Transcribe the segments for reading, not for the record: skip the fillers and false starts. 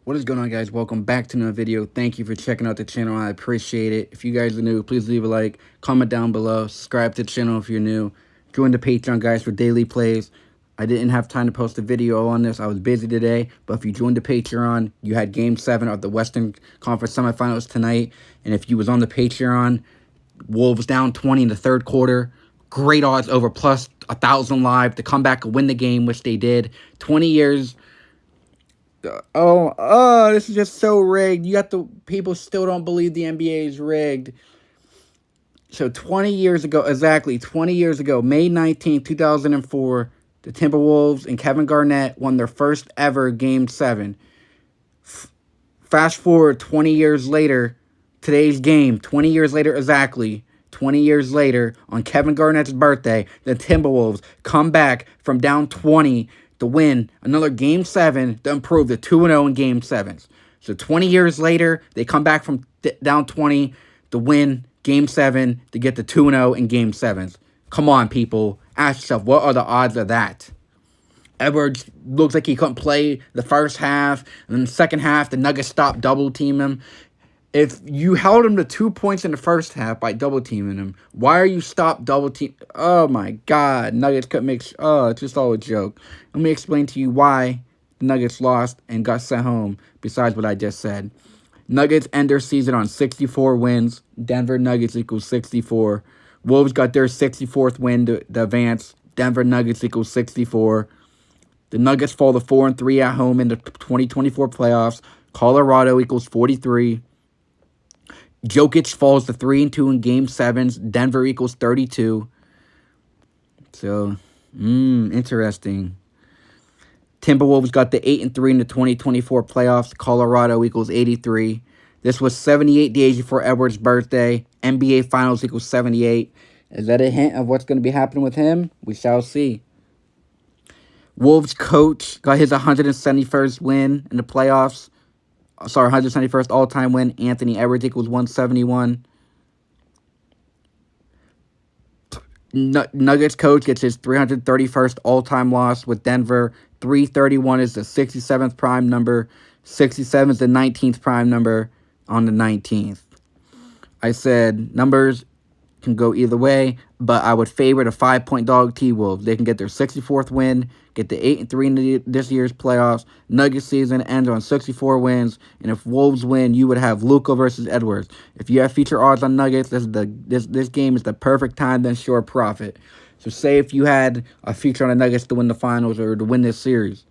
What is going on, guys? Welcome back to another video. Thank you for checking out the channel. I appreciate it. If you guys are new, please leave a like, comment down below, subscribe to the channel if you're new. Join the Patreon, guys, for daily plays. I didn't have time to post a video on this. I was busy today, but if you joined the Patreon, you had Game 7 of the Western Conference Semifinals tonight. And if you was on the Patreon, Wolves down 20 in the third quarter. Great odds over plus 1,000 live to come back and win the game, which they did. 20 years... this is just so rigged. You got the people still don't believe the NBA is rigged. So 20 years ago, exactly 20 years ago, May 19th, 2004, the Timberwolves and Kevin Garnett won their first ever Game 7. Fast forward 20 years later, today's game, 20 years later exactly, 20 years later, on Kevin Garnett's birthday, the Timberwolves come back from down 20 to win another Game 7 to improve to 2-0 in Game 7s. So 20 years later, they come back from down 20 to win Game 7 to get to 2-0 in Game 7s. Come on, people. Ask yourself, what are the odds of that? Edwards looks like he couldn't play the first half, and then the second half, the Nuggets stopped double-teaming him. If you held him to 2 points in the first half by double-teaming him, why are you stopped double-team? Oh, my God. Nuggets couldn't make... it's just all a joke. Let me explain to you why the Nuggets lost and got sent home, besides what I just said. Nuggets end their season on 64 wins. Denver Nuggets equals 64. Wolves got their 64th win to advance. Denver Nuggets equals 64. The Nuggets fall to 4-3 at home in the 2024 playoffs. Colorado equals 43. Jokic falls to 3-2 in Game 7s. Denver equals 32. So, interesting. Timberwolves got the 8-3 in the 2024 playoffs. Colorado equals 83. This was 78 days before Edwards' birthday. NBA Finals equals 78. Is that a hint of what's going to be happening with him? We shall see. Wolves coach got his 171st win in the playoffs. 171st all-time win. Anthony Edwards equals 171. Nuggets coach gets his 331st all-time loss with Denver. 331 is the 67th prime number. 67 is the 19th prime number on the 19th. I said numbers can go either way, but I would favor the 5-point dog T-Wolves. They can get their 64th win, get the 8-3 in this year's playoffs. Nuggets season ends on 64 wins, and if Wolves win, you would have Luka versus Edwards. If you have future odds on Nuggets, this game is the perfect time to ensure profit. So say if you had a future on the Nuggets to win the finals or to win this series,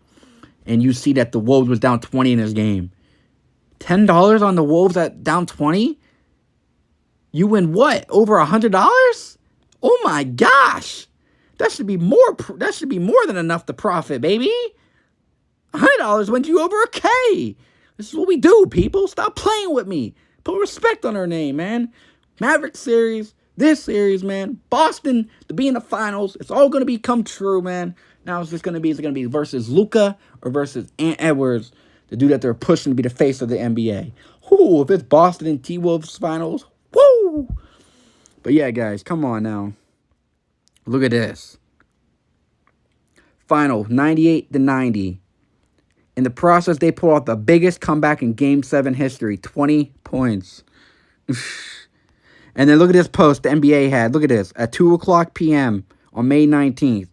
and you see that the Wolves was down 20 in this game, $10 on the Wolves at down 20? You win what? Over $100? Oh my gosh! That should be more. That should be more than enough to profit, baby. $100 wins you over $1,000. This is what we do, people. Stop playing with me. Put respect on our name, man. Maverick series, this series, man. Boston to be in the finals. It's all gonna become true, man. Now it's just gonna be. Is it gonna be versus Luka or versus Ant Edwards, the dude that they're pushing to be the face of the NBA? Whoo! If it's Boston and T-Wolves finals. Woo! But yeah, guys, come on now. Look at this. Final, 98-90. In the process, they pull out the biggest comeback in Game 7 history, 20 points. And then look at this post the NBA had. Look at this. At 2 o'clock p.m. on May 19th.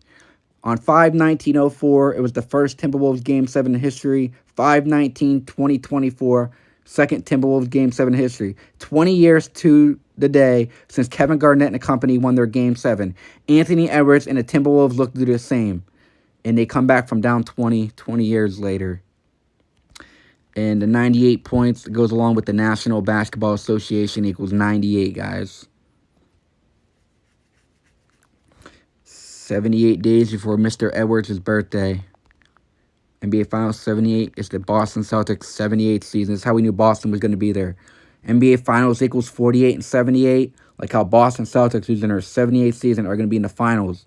On 5/19/04, it was the first Timberwolves Game 7 in history. 5/19/2024. Second Timberwolves Game 7 history. 20 years to the day since Kevin Garnett and the company won their Game 7. Anthony Edwards and the Timberwolves look to do the same. And they come back from down 20 years later. And the 98 points goes along with the National Basketball Association equals 98, guys. 78 days before Mr. Edwards' birthday. NBA Finals 78 is the Boston Celtics 78 season. That's how we knew Boston was going to be there. NBA Finals equals 48 and 78. Like how Boston Celtics, who's in their 78th season, are going to be in the finals.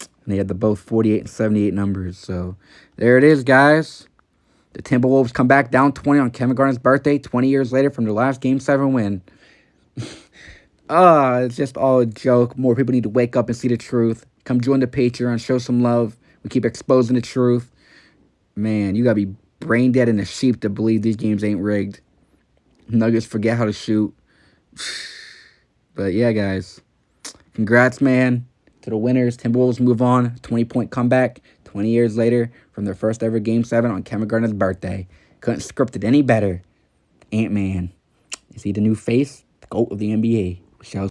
And they had the both 48 and 78 numbers. So there it is, guys. The Timberwolves come back down 20 on Kevin Garnett's birthday 20 years later from their last Game 7 win. It's just all a joke. More people need to wake up and see the truth. Come join the Patreon. Show some love. We keep exposing the truth. Man, you got to be brain dead and a sheep to believe these games ain't rigged. Nuggets forget how to shoot. But yeah, guys. Congrats, man, to the winners. Timberwolves move on. 20-point comeback 20 years later from their first ever Game 7 on Kevin Garnett's birthday. Couldn't script it any better. Ant-Man. Is he the new face? The GOAT of the NBA. Shall